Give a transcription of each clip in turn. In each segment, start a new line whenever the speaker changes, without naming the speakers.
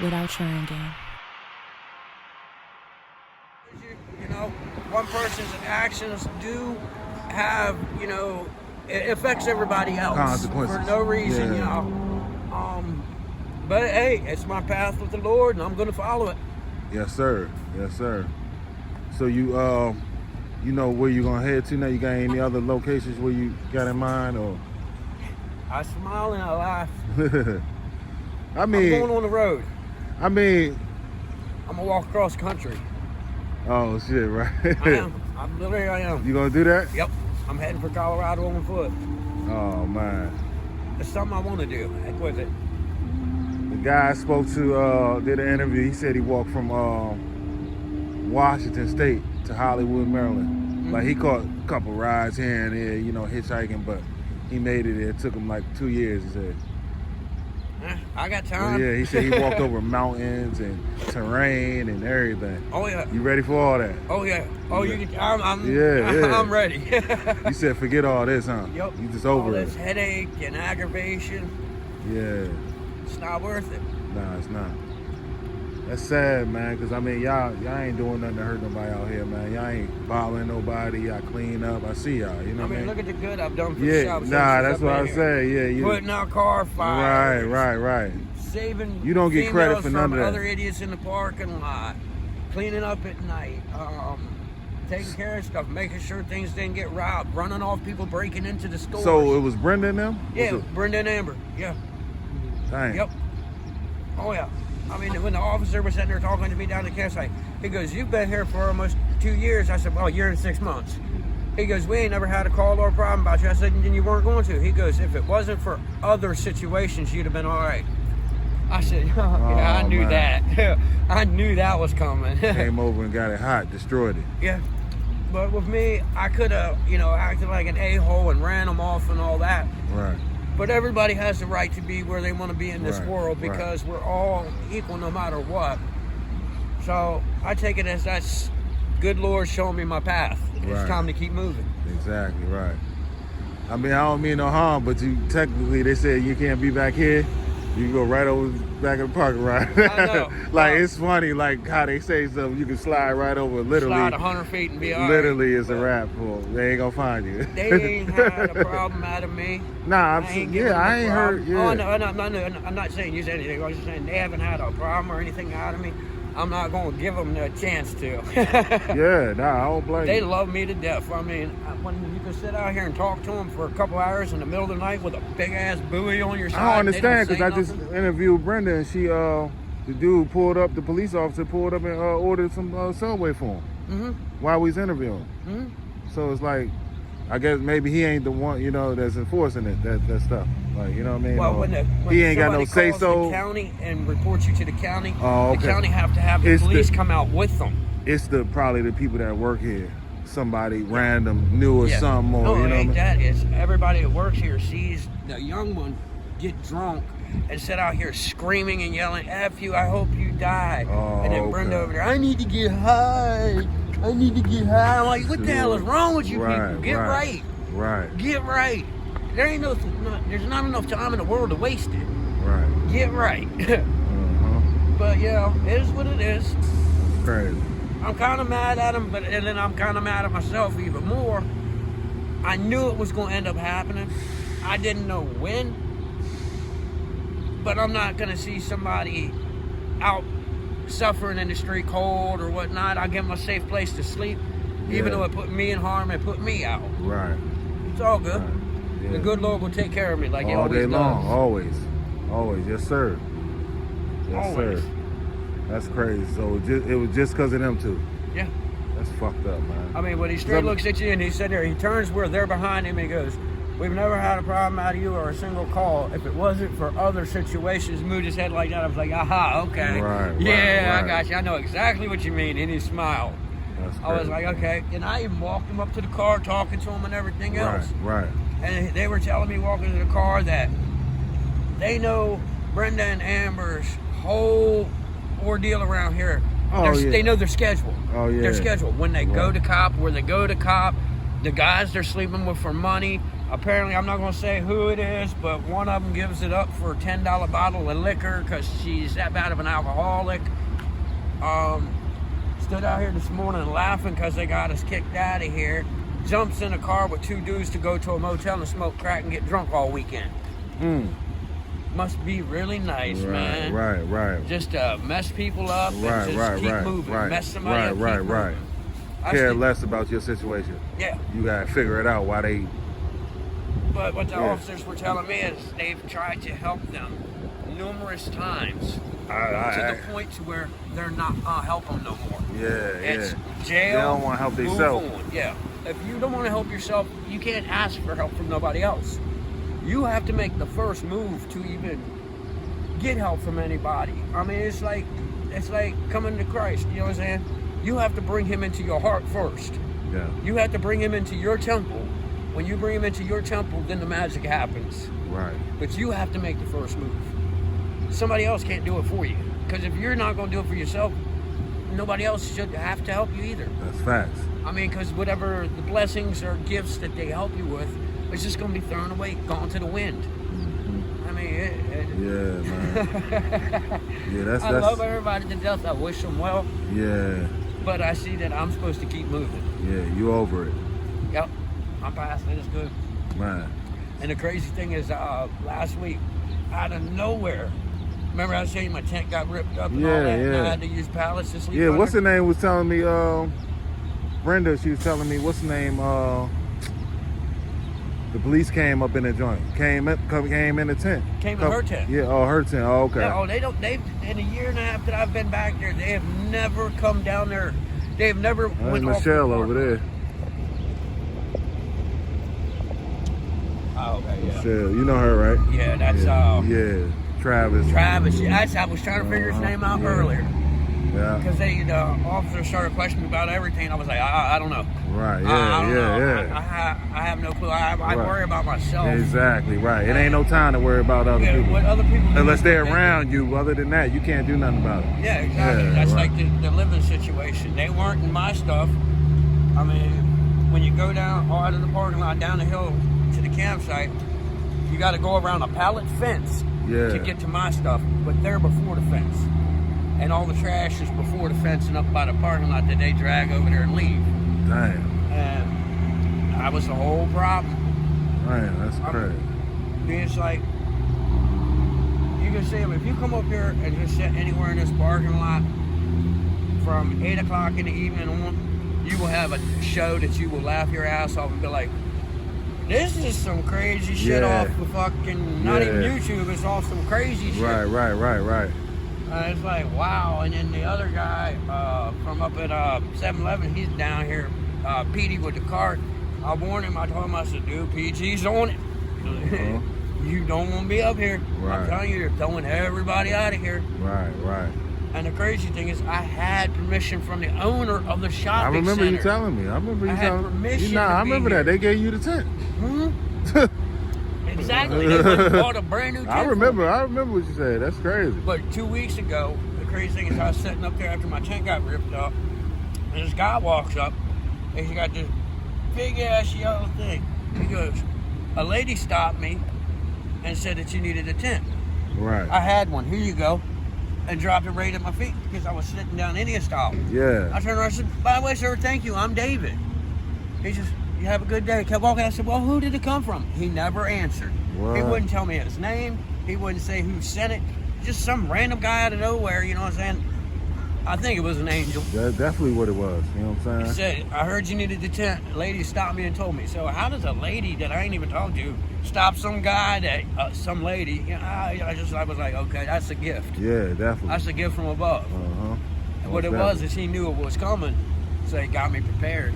without trying again.
You know, one person's actions do have, you know, it affects everybody else
Consequences.
for no reason, you know. But hey, it's my path with the Lord, and I'm going to follow it.
Yes, sir. Yes, sir. So you know where you gonna head to now? You got any other locations where you got in mind, or?
I smile and I laugh.
I mean,
I'm going on the road.
I mean,
I'm gonna walk across country.
oh shit, right?
I am. I am.
You gonna do that?
Yep. I'm heading for Colorado on foot.
Oh man.
It's something I want to do. Heck with it.
The guy I spoke to did an interview. He said he walked from Washington State to Hollywood, Maryland.
Mm-hmm.
Like he caught a couple rides here and there, you know, hitchhiking, but he made it. It took him like 2 years. He said.
I got time.
Yeah, he said he walked over mountains and terrain and everything.
Oh yeah.
You ready for all that?
Oh yeah. Oh,
yeah.
You can. I'm.
Yeah.
I'm ready.
You said forget all this, huh?
Yep.
You just over
all
it.
this headache and aggravation.
Yeah.
It's not worth it.
Nah, it's not. That's sad, man, because I mean, y'all ain't doing nothing to hurt nobody out here, man. Y'all ain't bothering nobody. Y'all clean up. I see y'all, you know what I mean?
Look at the good I've done for the shop.
Nah, that's what I say. Yeah, you
putting out car fires.
Right.
Saving
you don't get credit for none of that.
Other idiots in the parking lot, cleaning up at night, taking care of stuff, making sure things didn't get robbed, running off people breaking into the stores.
So it was Brenda and them?
Yeah, Brenda and Amber. Yeah.
Dang.
Yep. Oh yeah. I mean, when the officer was sitting there talking to me down the campsite, he goes, "You've been here for almost 2 years." I said, "Well, a year and 6 months." He goes, "We ain't never had a call or a problem about you." I said, "Then you weren't going to." He goes, "If it wasn't for other situations, you'd have been all right." I said, "Yeah, I knew that. I knew that was coming."
Came over and got it hot, destroyed it.
Yeah. But with me, I could have, acted like an a-hole and ran them off and all that.
Right.
But everybody has the right to be where they want to be in this world because we're all equal no matter what. So I take it as that's good Lord showing me my path. It's time to keep moving.
Exactly, right. I mean, I don't mean no harm, but you technically, they said you can't be back here. You can go right over back in the parking lot.
I know.
It's funny, like how they say something, you can slide right over. Literally,
slide 100 feet and be all
literally
right.
It's a wrap for them. They ain't gonna find you.
They ain't had a problem out of me.
Nah, I ain't heard. Yeah.
Oh no, I'm not saying you said anything. I was just saying they haven't had a problem or anything out of me. I'm not going to give them a chance to.
Yeah, nah, I don't blame
They
you.
love me to death. I mean, when you can sit out here and talk to them for a couple hours in the middle of the night with a big-ass buoy on your side.
I don't understand
because
I just interviewed Brenda and she, the dude pulled up, the police officer pulled up and ordered some Subway for him while we was interviewing. So it's like, I guess maybe he ain't the one, that's enforcing that stuff. Like, you know what I mean?
Well, when
he ain't got no say so.
The county and reports you to the county,
okay.
The county have to have the police come out with them.
It's probably the people that work here. Somebody random new or something. Or,
no,
you know
it ain't
what I mean?
that. It's everybody that works here sees the young one get drunk and sit out here screaming and yelling, "F you, I hope you die." And then Brenda over there, "I need to get high. I need to get high." I'm like, what the hell is wrong with you people? Get right.
Right.
Get right. There's not enough time in the world to waste it.
Right.
Get right. But yeah, it is what it is.
Crazy.
I'm kind of mad at him, and then I'm kind of mad at myself even more. I knew it was going to end up happening. I didn't know when. But I'm not going to see somebody out suffering in the street cold or whatnot. I give them a safe place to sleep. Even though it put me in harm, it put me out.
Right.
It's all good.
Right. Yeah.
The good Lord will take care of me like he
all
always
day long.
does.
Always. Yes, sir. Yes,
Always.
sir. That's crazy. So it was just because of them two.
Yeah.
That's fucked up, man.
I mean, when he straight looks at you and he's sitting there, he turns where they're behind him and he goes, "We've never had a problem out of you or a single call. If it wasn't for other situations," moved his head like that. I was like, aha, okay. I got you. I know exactly what you mean. And he smiled.
That's crazy.
I was like, okay. And I even walked him up to the car, talking to him and everything else.
Right.
And they were telling me walking to the car that they know Brenda and Amber's whole ordeal around here. They know their schedule.
Oh, yeah.
Their schedule. When they go to cop, where they go to cop, the guys they're sleeping with for money, Apparently, I'm not going to say who it is, but one of them gives it up for a $10 bottle of liquor because she's that bad of an alcoholic. Stood out here this morning laughing because they got us kicked out of here. Jumps in a car with 2 dudes to go to a motel and smoke crack and get drunk all weekend. Must be really nice, man.
Right.
Just to mess people up and just keep moving. Mess somebody up, keep moving.
Care less about your situation.
Yeah.
You gotta figure it out why they.
But what the officers were telling me is they've tried to help them numerous times to the point to where they're not helping them no more. It's jail.
They don't want to help themselves.
Yeah. If you don't want to help yourself, you can't ask for help from nobody else. You have to make the first move to even get help from anybody. I mean, it's like coming to Christ. You know what I'm saying? You have to bring him into your heart first.
Yeah.
You have to bring him into your temple. When you bring him into your temple, then the magic happens.
Right.
But you have to make the first move. Somebody else can't do it for you. Because if you're not going to do it for yourself, nobody else should have to help you either.
That's facts.
I mean, because whatever the blessings or gifts that they help you with, it's just going to be thrown away, gone to the wind. I mean,
yeah, man. Yeah,
I love everybody to death. I wish them well.
Yeah.
But I see that I'm supposed to keep moving.
Yeah, you over it.
Yep. I'm past it. It's good.
Man.
And the crazy thing is, last week, out of nowhere, remember I was saying my tent got ripped up and all that, and I had to use pallets to sleep under?
What's her name was telling me, Brenda, she was telling me, what's the name, the police came up in the joint, came in the tent.
Came in her tent.
Yeah, her tent. Oh, okay.
Yeah, they've in a year and a half that I've been back there, they have never come down there. They have never went off
Michelle over there.
Oh, okay, yeah.
Michelle, you know her, right?
Yeah, that's
Travis.
Yeah, I was trying to figure his name out earlier.
Yeah.
Because the officers started questioning me about everything. I was like, I don't know.
Right.
Yeah. I have no clue. I worry about myself.
Exactly. Right. It ain't no time to worry about other people.
What other people do
unless they're around you. Other than that, you can't do nothing about it.
Yeah, exactly. That's like the living situation. They weren't in my stuff. I mean, when you go down out of the parking lot, down the hill to the campsite, you got to go around a pallet fence to get to my stuff. But they're before the fence. And all the trash is before the fence and up by the parking lot that they drag over there and leave.
Damn.
And that was the whole problem.
Man, that's crazy.
It's like, you can see them, if you come up here and just sit anywhere in this parking lot from 8 o'clock in the evening on, you will have a show that you will laugh your ass off and be like, this is some crazy shit off the fucking, not even YouTube, it's off some crazy shit.
Right.
It's like, wow. And then the other guy from up at 7-Eleven, he's down here, Petey with the cart. I warned him, I told him, I said, dude, PG's on it. You don't want to be up here.
Right.
I'm telling you, they're throwing everybody out of here.
Right.
And the crazy thing is, I had permission from the owner of the shopping center.
I remember you telling me. I had
permission
I remember that. They gave you the tent.
Exactly. They went and bought a brand new tent.
I remember what you said. That's crazy.
But 2 weeks ago, the crazy thing is I was sitting up there after my tent got ripped up, and this guy walks up, and he got this big ass yellow thing. He goes, a lady stopped me and said that you needed a tent.
Right.
I had one. Here you go. And dropped it right at my feet because I was sitting down Indian style.
Yeah.
I turned around and said, by the way, sir, thank you. I'm David. He just, you have a good day. Kept walking. I said, well, who did it come from? He never answered.
What?
He wouldn't tell me his name. He wouldn't say who sent it. Just some random guy out of nowhere, you know what I'm saying? I think it was an angel.
That's definitely what it was, you know what I'm
He
saying?
said, I heard you needed the tent. A lady stopped me and told me. So how does a lady that I ain't even talked to stop some guy that, some lady? You know, I was like, okay, that's a gift.
Yeah, definitely.
That's a gift from above. And what it was is he knew it was coming, so he got me prepared.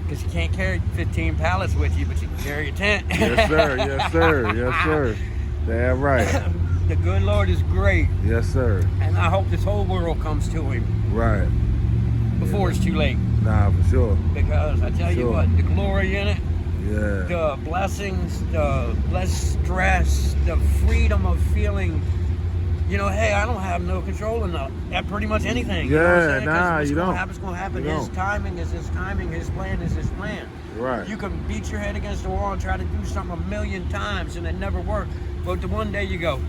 Because you can't carry 15 pallets with you, but you can carry a tent.
Yes, sir. Damn right.
The good Lord is great.
Yes, sir.
And I hope this whole world comes to him.
Right.
Before it's too late.
Nah, for sure.
Because I tell you what, the glory in it,
the
blessings, the less stress, the freedom of feeling, you know, hey, I don't have no control at pretty much anything.
Yeah,
you know
you don't.
What's going to happen. His timing is his timing. His plan is his plan.
Right.
You can beat your head against the wall and try to do something a million times and it never worked. But the one day you go,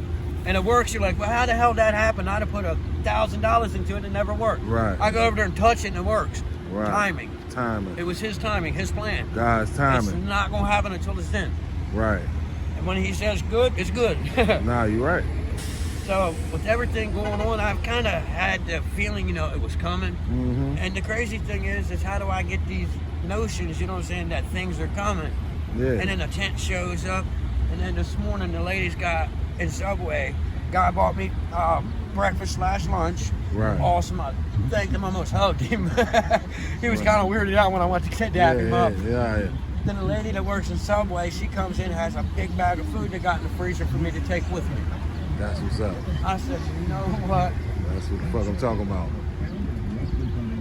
and it works, you're like, well, how the hell that happened? I'd have put $1,000 into it and it never worked.
Right.
I go over there and touch it and it works.
Right. Timing.
It was his timing, his plan.
God's timing.
It's not going to happen until it's in.
Right.
And when he says good, it's good.
Nah, you're right.
So with everything going on, I've kind of had the feeling, it was coming.
Mm-hmm.
And the crazy thing is how do I get these notions, you know what I'm saying, that things are coming.
Yeah.
And then the tent shows up. And then this morning, the ladies got in Subway. Guy bought me breakfast / lunch.
Right.
Awesome. I thanked him, almost hugged him. He was kind of weirded out when I went to dap him up.
Yeah.
Then the lady that works in Subway, she comes in, has a big bag of food that got in the freezer for me to take with me.
That's what's up.
I said, you know what?
That's what the fuck I'm talking about.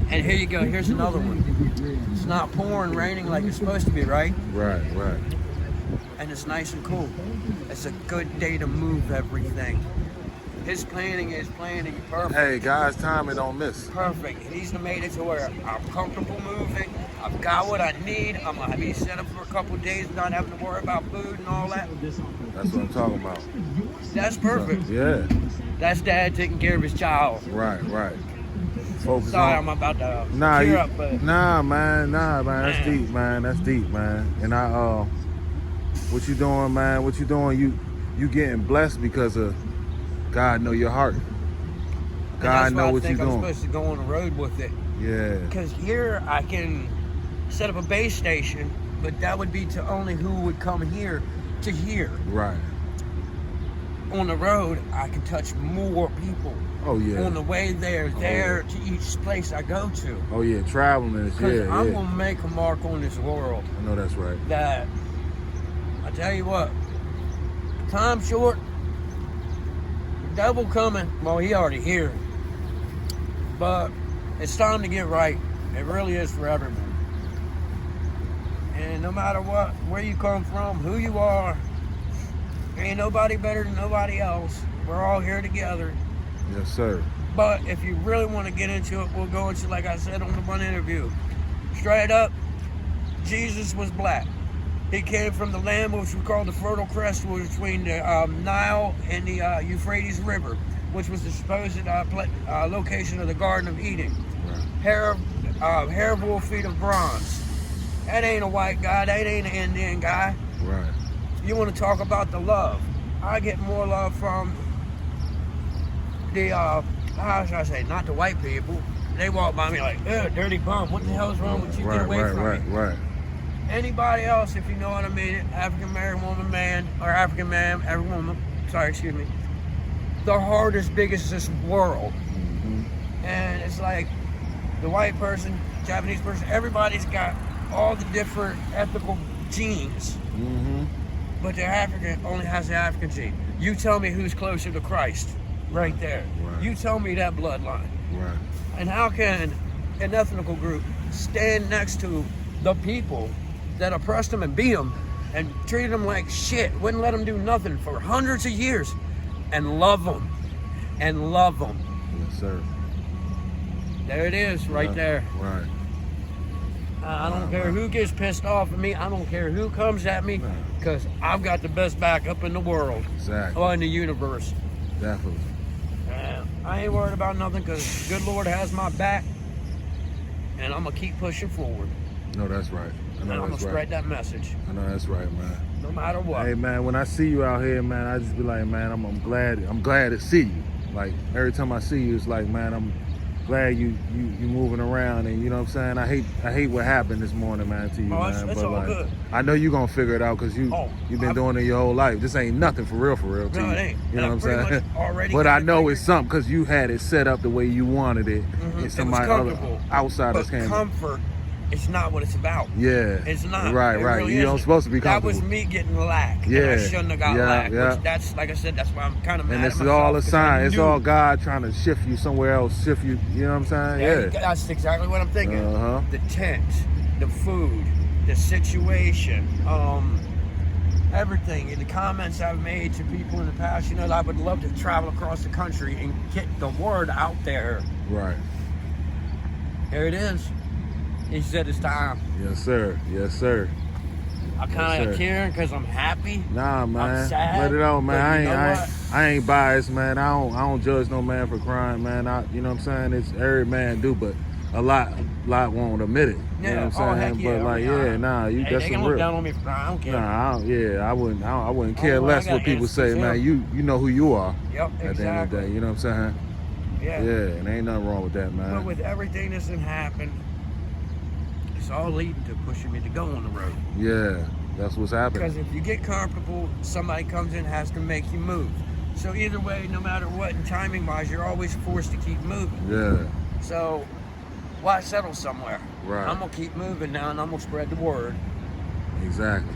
And here you go. Here's another one. It's not pouring, raining like it's supposed to be, right?
Right.
And it's nice and cool. It's a good day to move everything. His planning is planning perfect.
Hey, God's timing don't miss.
Perfect. And he's made it to where I'm comfortable moving. I've got what I need. I'm going to be set up for a couple of days, not having to worry about food and all that.
That's what I'm talking about.
That's perfect.
Yeah.
That's dad taking care of his child.
Right. Focus
Sorry,
on.
I'm about to
Nah,
tear up, but
nah, man. That's deep, man. And what you doing, man? What you doing? You getting blessed because of God know your heart. God know what you're doing.
I'm supposed to go on the road with it.
Yeah.
Because here I can set up a base station, but that would be to only who would come here to here.
Right.
On the road, I can touch more people.
Oh yeah.
On the way there to each place I go to.
Oh yeah, traveling is
I'm gonna make a mark on this world.
I know that's right.
That I tell you what, time short, devil coming. Well, he already here, but it's time to get right. It really is for everyone. And no matter what, where you come from, who you are, ain't nobody better than nobody else. We're all here together.
Yes, sir.
But if you really want to get into it, we'll go into, like I said on the one interview, straight up, Jesus was black. He came from the land which we call the Fertile Crest, between the Nile and the Euphrates River, which was the supposed location of the Garden of Eden. Right. Hair of wool, feet of bronze. That ain't a white guy. That ain't an Indian guy.
Right.
You want to talk about the love? I get more love from the how should I say? Not the white people. They walk by me like, ugh, dirty bum. What the hell's wrong with you? Get away from me. Right. Anybody else, if you know what I mean, African American woman, man, or African man, every woman. Sorry, excuse me. The heart is biggest in this world, and it's like the white person, Japanese person, everybody's got all the different ethical genes, but the African only has the African gene. You tell me who's closer to Christ, right there. Right. You tell me that bloodline.
Right.
And how can an ethnical group stand next to the people that oppressed them and beat them and treated them like shit, wouldn't let them do nothing for hundreds of years, and love them, and love them?
Yes, sir.
There it is, right there.
Right.
I don't care who gets pissed off at me. I don't care who comes at me, because I've got the best backup in the world.
Exactly.
Or in the universe.
Definitely.
I ain't worried about nothing, because the good Lord has my back, and I'm going to keep pushing forward.
No, that's right. I know
and I'm going
that's
to
right.
spread that message.
I know that's right, man.
No matter what.
Hey, man, when I see you out here, man, I just be like, man, I'm glad to see you. Like, every time I see you, it's like, man, I'm glad you moving around, and you know what I'm saying? I hate what happened this morning, man, to you, man.
It's
but
all
like,
good.
I know you're gonna figure it out, because you've been doing it your whole life. This ain't nothing for real to
no,
you.
It ain't.
You know what I'm saying?
Already
but I know it's something, because you had it set up the way you wanted it, and somebody other outsiders came.
Comfort, it's not what it's about.
Yeah.
It's not.
Right.
Really
You don't supposed to be comfortable.
That was me getting lack.
Yeah.
And I shouldn't have got lack. Which that's, like I said, that's why I'm kind of mad
and
at
this
myself.
is all a sign. It's all God trying to shift you somewhere else. Shift you. You know what I'm saying? Yeah.
That's exactly what I'm thinking. The tent, the food, the situation, everything. And the comments I've made to people in the past, you know, I would love to travel across the country and get the word out there.
Right.
Here it is. He said it's time.
Yes, sir. Yes, sir.
I kind of
Yes, sir.
care because I'm happy.
Nah, man.
I'm sad.
Let it out, man.
but you know what?
I ain't biased, man. I don't judge no man for crying, man. You know what I'm saying? It's every man do, but a lot won't admit it. You know what I'm saying?
Heck yeah.
But like,
hey,
that's
they can
some
look
real.
down on me for crying. I don't care.
Nah, I wouldn't care
Only one I
less
got
what people
is
say, man.
him.
You know who you are.
Yep,
At the end of the day, you know what I'm saying?
Yeah.
Yeah, and ain't nothing wrong with that, man.
But with everything that's happened, it's all leading to pushing me to go on the road.
Yeah, that's what's happening.
Because if you get comfortable, somebody comes in has to make you move. So either way, no matter what, and timing-wise, you're always forced to keep moving.
Yeah.
So why settle somewhere?
Right.
I'm gonna keep moving now, and I'm gonna spread the word.
Exactly.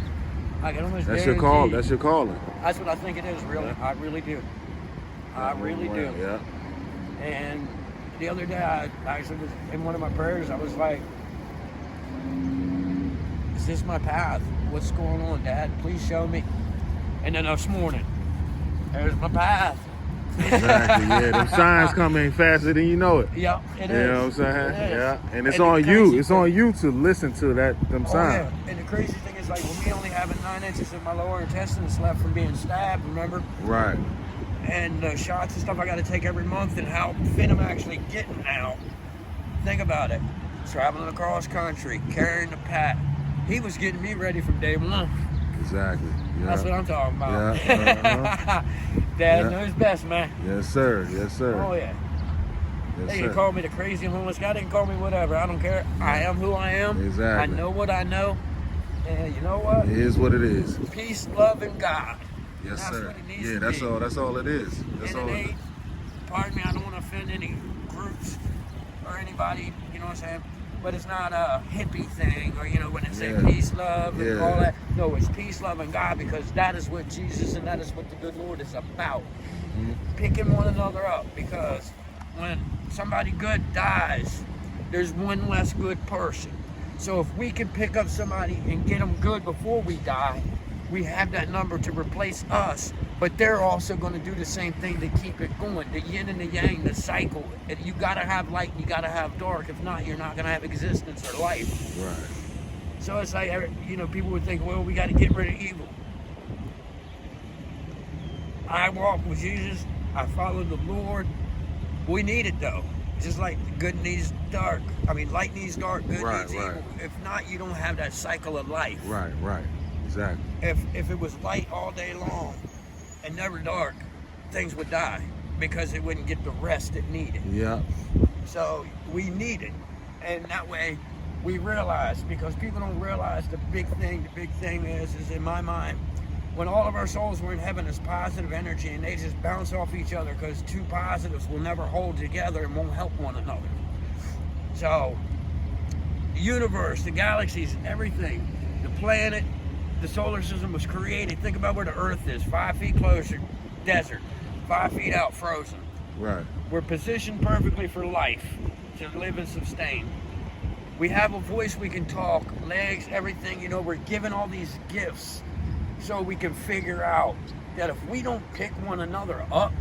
I can almost
That's your
guarantee-
call. That's your calling.
That's what I think it is, really.
Yeah.
I really do. I really do.
Yeah.
And the other day, I actually was in one of my prayers. I was like, "Is this my path? What's going on, Dad? Please show me." And then this morning, there's my path.
Exactly. Yeah, them signs come in faster than you know it.
Yep, it
You
is.
know what I'm saying?
It is.
Yeah. And it's
And the
on you.
crazy
It's on
thing-
you to listen to them
Oh,
signs.
yeah. And the crazy thing is, like, with me only having 9 inches in my lower intestines left from being stabbed, remember?
Right.
And the shots and stuff I got to take every month, and how thin I'm actually getting now. Think about it. Traveling across country, carrying the pack. He was getting me ready from day one.
Exactly. Yeah.
That's what I'm talking about.
Yeah.
Dad
Yeah.
knows best, man.
Yes, sir. Yes, sir.
Oh, yeah.
Yes,
They
sir.
can call me the crazy homeless guy. They can call me whatever. I don't care. I am who I am.
Exactly.
I know what I know. And you know what?
It is what it is.
Peace, love, and God.
Yes,
That's
sir.
what it needs
Yeah,
to
that's
be.
all. That's all it is. That's
And
all.
it ain't, pardon me, I don't want to offend any groups or anybody, you know what I'm saying? But it's not a hippie thing, or, you know, when it say
Yeah.
peace, love, and
Yeah.
all that. No, it's peace, love, and God, because that is what Jesus and that is what the good Lord is about.
Mhm.
Picking one another up, because when somebody good dies, there's one less good person. So if we can pick up somebody and get them good before we die, we have that number to replace us. But they're also going to do the same thing to keep it going. The yin and the yang, the cycle. And you got to have light, you got to have dark. If not, you're not going to have existence or life.
Right.
So it's like, you know, people would think, well, we got to get rid of evil. I walk with Jesus. I follow the Lord. We need it, though. Just like good needs dark. I mean, light needs dark, good
Right,
needs
right.
evil. If not, you don't have that cycle of life.
Right. Right. Exactly.
If it was light all day long and never dark, things would die because it wouldn't get the rest it needed.
Yeah.
So we need it. And that way we realize, because people don't realize the big thing is in my mind, when all of our souls were in heaven is positive energy, and they just bounce off each other, because two positives will never hold together and won't help one another. So the universe, the galaxies, everything, the planet, the solar system was created. Think about where the Earth is, 5 feet closer, desert, 5 feet out, frozen.
Right.
We're positioned perfectly for life, to live and sustain. We have a voice, we can talk, legs, everything, you know, we're given all these gifts so we can figure out that if we don't pick one another up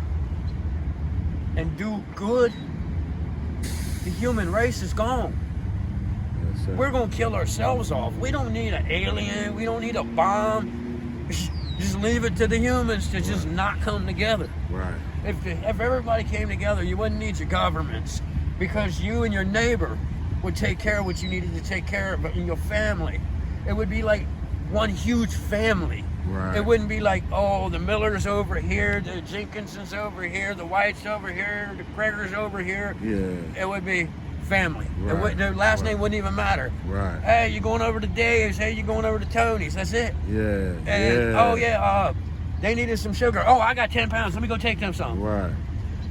and do good, the human race is gone.
Yes, sir.
We're going to kill ourselves off. We don't need an alien. We don't need a bomb. Just leave it to the humans to just not come together.
Right.
If everybody came together, you wouldn't need your governments, because you and your neighbor would take care of what you needed to take care of in your family. It would be like one huge family.
Right.
It wouldn't be like, oh, the Miller's over here, the Jenkinson's over here, the White's over here, the Gregor's over here.
Yeah.
It would be family.
Right.
Their last
Right.
name wouldn't even matter.
Right.
Hey, you going over to Dave's? Hey, you going over to Tony's? That's it.
Yeah.
And
yeah.
oh yeah, they needed some sugar. Oh, I got 10 pounds. Let me go take them some.
Right.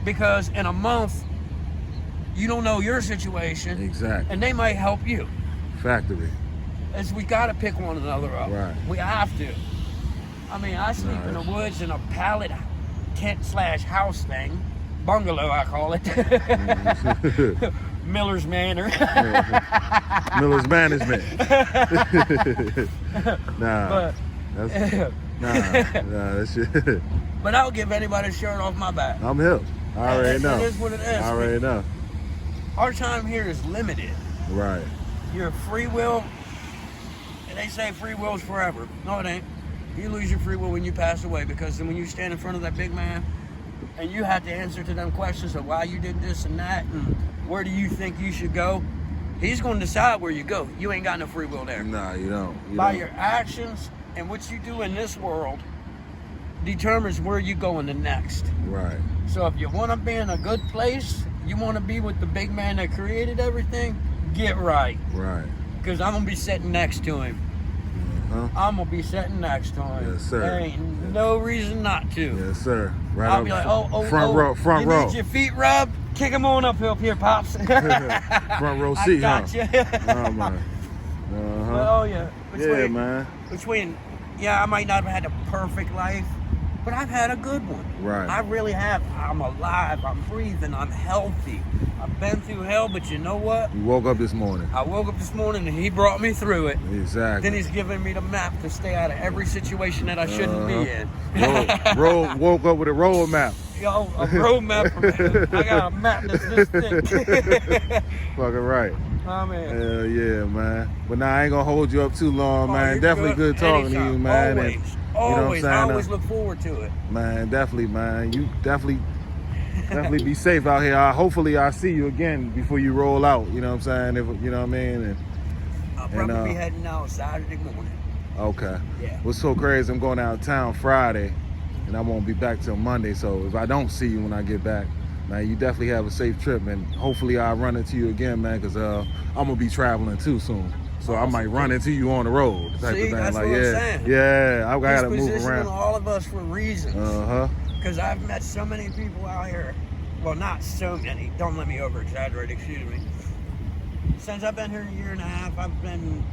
Because in a month, you don't know your situation,
Exactly.
and they might help you.
Factory.
As we got to pick one another up.
Right.
We have to. I mean, I sleep in the woods in a pallet tent/house thing, bungalow I call it. Miller's Manor.
Miller's management. Nah.
But
That's, nah, that's shit.
but I'll give anybody a shirt off my back.
I'm hip. I already know.
It is what it is.
I already know.
Our time here is limited.
Right.
your free will, and they say free will's forever. No, it ain't. You lose your free will when you pass away, because then when you stand in front of that big man and you have to answer to them questions of why you did this and that and where do you think you should go, he's going to decide where you go. You ain't got no free will there.
Nah, you don't.
By your actions and what you do in this world determines where you go in the next.
Right.
So if you want to be in a good place, you want to be with the big man that created everything, get right.
Right.
Because I'm going to be sitting next to him. I'm going to be sitting next to him.
Yes, sir.
There ain't no reason not to.
Yes, sir. Right.
I'll be like,
front row.
You need your feet rubbed? Kick them on up here, Pops.
Front row seat,
I got you.
Oh, man.
Oh, yeah.
Yeah, man.
I might not have had a perfect life, but I've had a good one.
Right.
I really have. I'm alive. I'm breathing. I'm healthy. I've been through hell, but you know what?
You woke up this morning.
I woke up this morning and he brought me through it.
Exactly.
Then he's giving me the map to stay out of every situation that I shouldn't be in.
Woke up with a road map.
Yo, a road map. I got a map that's this thick.
Fucking right.
Oh, man.
Hell yeah, man. But nah, I ain't gonna hold you up too long, man.
You're
Definitely good talking
anytime.
to you, man.
Always.
And,
Always. I always look forward to it.
Man, definitely, man. You definitely be safe out here. Hopefully I'll see you again before you roll out. You know what I'm saying? If you know what I mean? And,
I'll probably be heading out Saturday morning.
Okay.
Yeah.
What's so crazy, I'm going out of town Friday and I won't be back till Monday. So if I don't see you when I get back, man, you definitely have a safe trip, and hopefully I'll run into you again, man, because I'm gonna be traveling too soon. So I might run into you on the road. Type
See,
of thing.
that's
like,
what I'm saying.
Yeah, I gotta move
He's
around.
positioning all of us for reasons. Because I've met so many people out here. Well, not so many. Don't let me over-exaggerate, excuse me. Since I've been here a year and a half, I've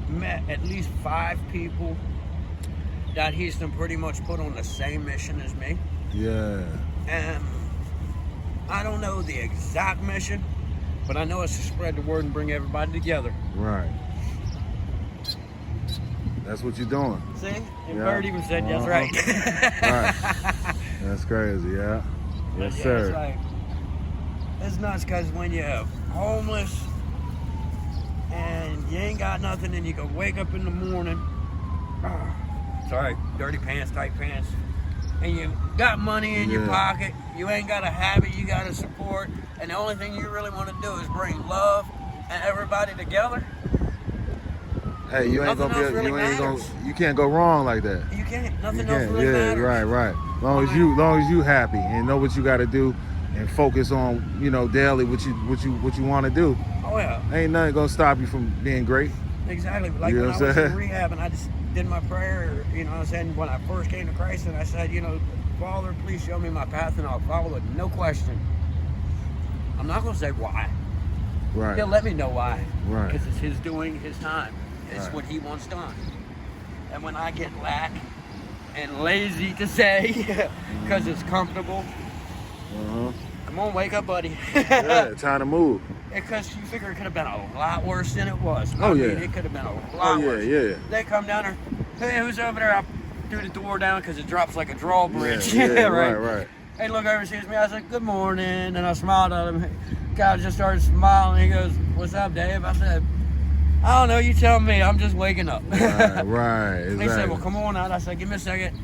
met at least 5 people that he's done pretty much put on the same mission as me.
Yeah.
And I don't know the exact mission, but I know it's to spread the word and bring everybody together.
Right. That's what you're doing.
See? And Bird even said that's right.
Right. That's crazy, yeah. Yes, sir.
It's like, it's nuts because when you're homeless and you ain't got nothing and you can wake up in the morning, dirty pants, tight pants, and you got money in your pocket, you ain't got a habit you got to support, and the only thing you really want to do is bring love and everybody together.
Hey, you can't go wrong like that.
You can't. Nothing else really matters.
Right. Long as you happy and know what you got to do, and focus on daily what you want to do.
Oh yeah.
Ain't nothing gonna stop you from being great.
Exactly. Like when I was in rehab and I just did my prayer. I said when I first came to Christ, and I said, Father, please show me my path and I'll follow it. No question. I'm not gonna say why.
Right.
He'll let me know why.
Right.
Because it's his doing, his time. It's what he wants done. And when I get lack and lazy to say, because it's comfortable, come on, wake up, buddy.
Yeah, time to move.
Because you figure it could have been a lot worse than it was.
I mean,
it could have been a lot worse.
Yeah.
They come down there, hey, who's over there? I do the door down because it drops like a drawbridge.
Yeah,
right. Hey, look over, sees me. I said, good morning. And I smiled at him. Guy just started smiling. He goes, what's up, Dave? I said, I don't know, you tell me. I'm just waking up.
Right, exactly.
He said, well, come on out. I said, give me a second.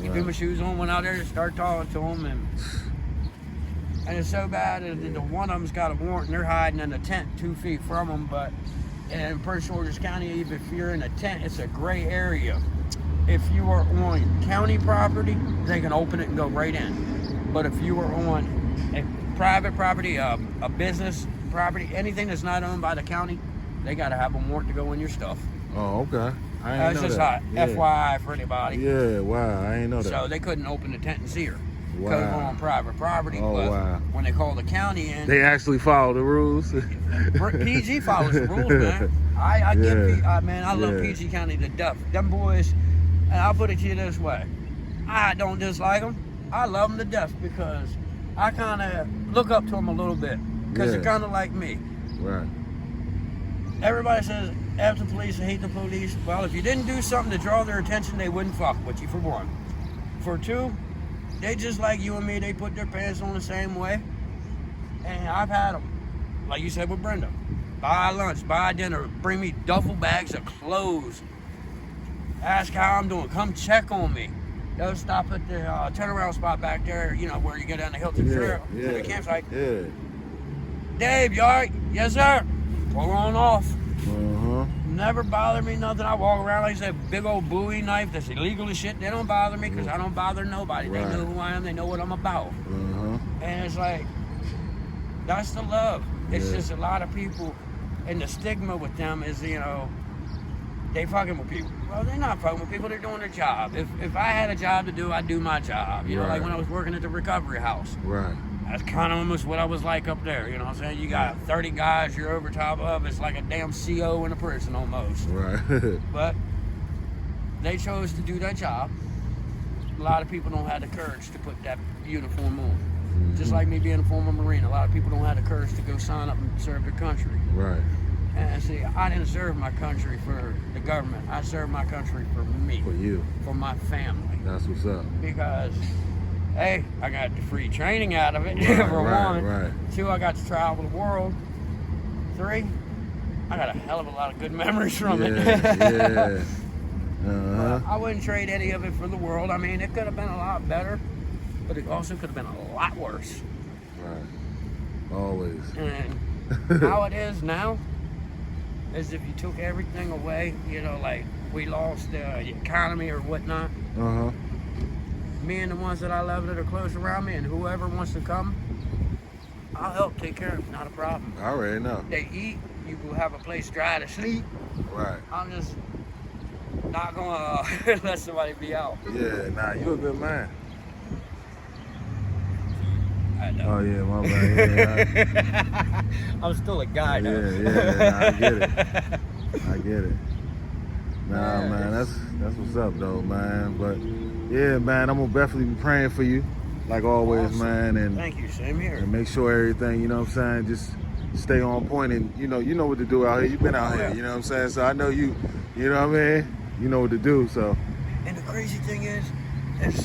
He put my shoes on, went out there, start talking to him, and it's so bad that one of them's got a warrant, and they're hiding in a tent 2 feet from them. But in Prince George's County, even if you're in a tent, it's a gray area. If you are on county property, they can open it and go right in. But if you are on a private property, a business property, anything that's not owned by the county, they got to have a warrant to go in your stuff.
Oh, okay. I ain't know that.
FYI for anybody.
Yeah, wow, I ain't know that.
So they couldn't open the tent and see her.
Wow.
Because we're on private property.
Oh,
but
wow.
when they call the county in,
they actually follow the rules.
PG follows the rules, man. I love PG County to death. Them boys, and I'll put it to you this way. I don't dislike them. I love them to death because I kind of look up to them a little bit. Because they're kind of like me.
Right.
Everybody says, F the police, I hate the police. Well, if you didn't do something to draw their attention, they wouldn't fuck with you, for one. For two, they just like you and me, they put their pants on the same way. And I've had them. Like you said with Brenda. buy lunch, buy dinner, bring me duffel bags of clothes, ask how I'm doing, come check on me. They'll stop at the turnaround spot back there, you know, where you go down the Hilton Trail to the campsite.
Yeah.
Dave, you all right? Yes, sir. Pull on off.
Uh-huh.
Never bother me, nothing. I walk around like that big old Bowie knife that's illegal as shit. They don't bother me because I don't bother nobody. They know who I am. They know what I'm about.
Uh-huh.
And it's like, that's the love. It's just a lot of people, and the stigma with them is, you know, they fucking with people. Well, they're not fucking with people. They're doing their job. If I had a job to do, I'd do my job. You know, like when I was working at the recovery house.
Right.
That's kind of almost what I was like up there. You know what I'm saying? You got 30 guys you're over top of. It's like a damn CO in a prison almost.
Right.
But they chose to do that job. A lot of people don't have the courage to put that uniform on. Mm-hmm. Just like me being a former Marine, a lot of people don't have the courage to go sign up and serve their country.
Right.
And see, I didn't serve my country for the government. I served my country for me.
For you.
For my family.
That's what's up.
Because, hey, I got the free training out of it,
Right,
for one.
Right.
2, I got to travel the world. 3, I got a hell of a lot of good memories from it.
Yeah. Uh-huh.
I wouldn't trade any of it for the world. I mean, it could have been a lot better, but it also could have been a lot worse.
Right. Always.
And how it is now is if you took everything away, you know, like we lost the economy or whatnot.
Uh-huh.
Me and the ones that I love that are close around me and whoever wants to come, I'll help take care of it. Not a problem.
I already know.
They eat, you will have a place dry to sleep.
Right.
I'm just not gonna let somebody be out.
Yeah, nah, you a good man.
I know.
Oh yeah, my bad. Yeah,
I'm still a guy though.
Nah, I get it. I get it. Nah,
Yeah,
man, that's what's up though, man. But yeah, man, I'm gonna definitely be praying for you, like always,
Awesome.
man. And
Thank you, same here.
and make sure everything, you know what I'm saying, just stay on point, and you know what to do out here. You've been out here, you know what I'm saying. So I know you know what I mean. You know what to do. So.
And the crazy thing is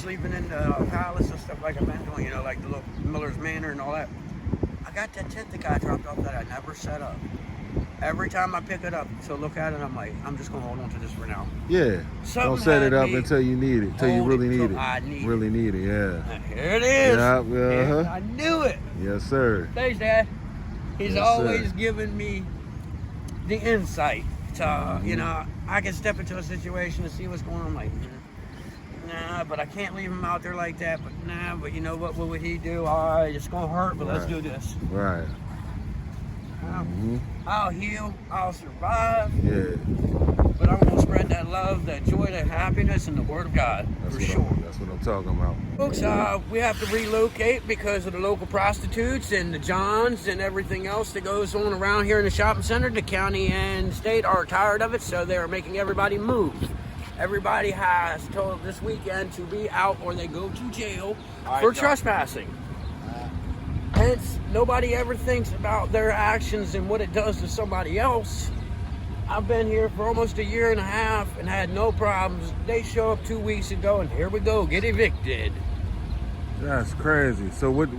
sleeping in the palace and stuff like I've been doing, you know, like the little Miller's Manor and all that. I got that tent the guy dropped off that I never set up. Every time I pick it up to look at it, I'm like, I'm just gonna hold on to this for now.
Yeah. Don't set it up until you need it, until you really need it.
I need
really need it, yeah.
And here it is.
Yeah,
I knew it.
Yes, sir.
Thanks, Dad. He's
Yes,
always
sir.
giving me the insight to, you know, I can step into a situation and see what's going on. I'm like, nah, but I can't leave him out there like that. But nah, but you know what would he do? All right, it's gonna hurt, but let's do this.
Right.
I'll heal. I'll survive.
Yeah.
But I'm gonna spread that love, that joy, that happiness, and the Word of God for sure.
That's what I'm talking about.
Folks, we have to relocate because of the local prostitutes and the Johns and everything else that goes on around here in the shopping center. The county and state are tired of it, so they're making everybody move. Everybody has told this weekend to be out or they go to jail for trespassing. Hence, nobody ever thinks about their actions and what it does to somebody else. I've been here for almost a year and a half and had no problems. They show up 2 weeks ago and here we go, get evicted.
That's crazy. So what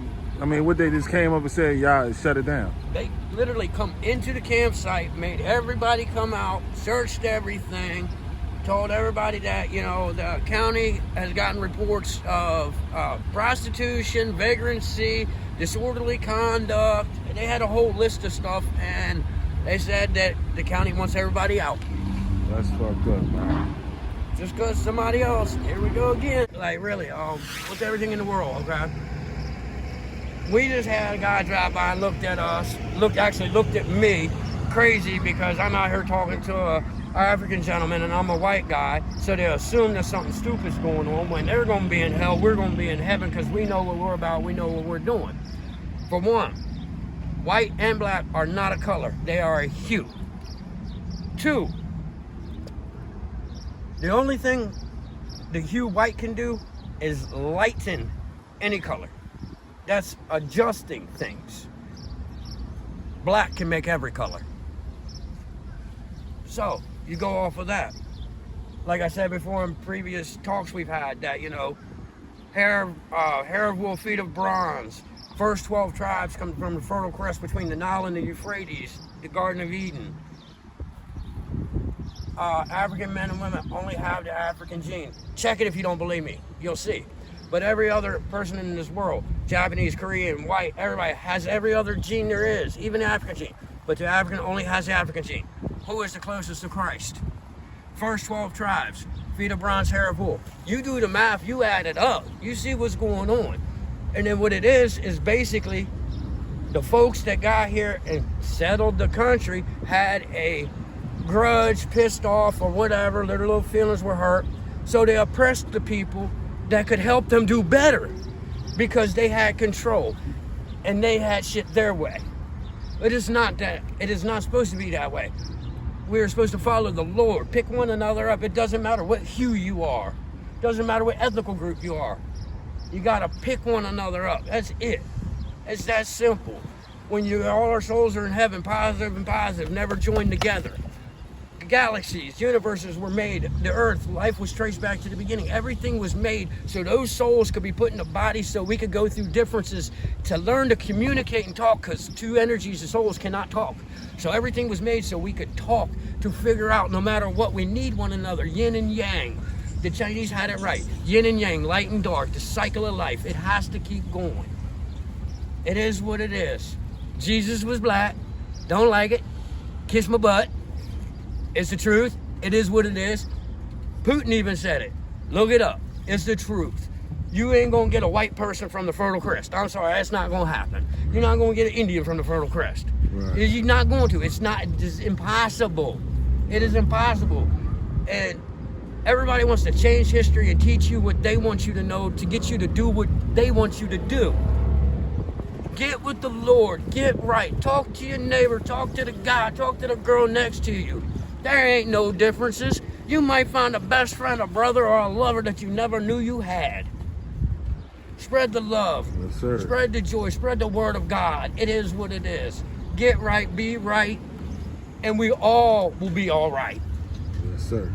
they just came up and said, y'all shut it down?
They literally come into the campsite, made everybody come out, searched everything, told everybody that, you know, the county has gotten reports of prostitution, vagrancy, disorderly conduct. And they had a whole list of stuff, and they said that the county wants everybody out.
That's fucked up, man.
Just because somebody else, here we go again. Like, really, with everything in the world, okay? We just had a guy drive by and looked at us, looked at me, crazy because I'm out here talking to a African gentleman and I'm a white guy, so they assume that something stupid's going on. When they're going to be in hell, we're going to be in heaven because we know what we're about, we know what we're doing. For one, white and black are not a color, they are a hue. 2, the only thing the hue white can do is lighten any color. That's adjusting things. Black can make every color. So, you go off of that. Like I said before in previous talks we've had, that, you know, hair of wool, feet of bronze, First 12 tribes come from the Fertile Crest between the Nile and the Euphrates, the Garden of Eden. African men and women only have the African gene. Check it if you don't believe me. You'll see. But every other person in this world, Japanese, Korean, white, everybody has every other gene there is, even the African gene. But the African only has the African gene. Who is the closest to Christ? First 12 tribes, feet of bronze, hair of wool. You do the math, you add it up. You see what's going on. And then what it is basically the folks that got here and settled the country had a grudge, pissed off, or whatever. Their little feelings were hurt. So they oppressed the people that could help them do better because they had control and they had shit their way. It is not that. It is not supposed to be that way. We're supposed to follow the Lord. Pick one another up. It doesn't matter what hue you are. It doesn't matter what ethnical group you are. You got to pick one another up. That's it. It's that simple. When all our souls are in heaven, positive and positive, never joined together. Galaxies, universes were made. The earth, life was traced back to the beginning. Everything was made so those souls could be put in a body so we could go through differences to learn to communicate and talk, because two energies of souls cannot talk. So everything was made so we could talk to figure out no matter what we need one another, yin and yang. The Chinese had it right. Yin and yang, light and dark, the cycle of life. It has to keep going. It is what it is. Jesus was black. Don't like it. Kiss my butt. It's the truth. It is what it is. Putin even said it. Look it up. It's the truth. You ain't gonna get a white person from the Fertile Crest. I'm sorry, that's not gonna happen. You're not gonna get an Indian from the Fertile Crest. Right. You're not going to. It's impossible. It is impossible. And everybody wants to change history and teach you what they want you to know to get you to do what they want you to do. Get with the Lord. Get right. Talk to your neighbor. Talk to the guy. Talk to the girl next to you. There ain't no differences. You might find a best friend, a brother, or a lover that you never knew you had. Spread the love.
Yes, sir.
Spread the joy. Spread the word of God. It is what it is. Get right, be right, and we all will be all right.
Yes, sir.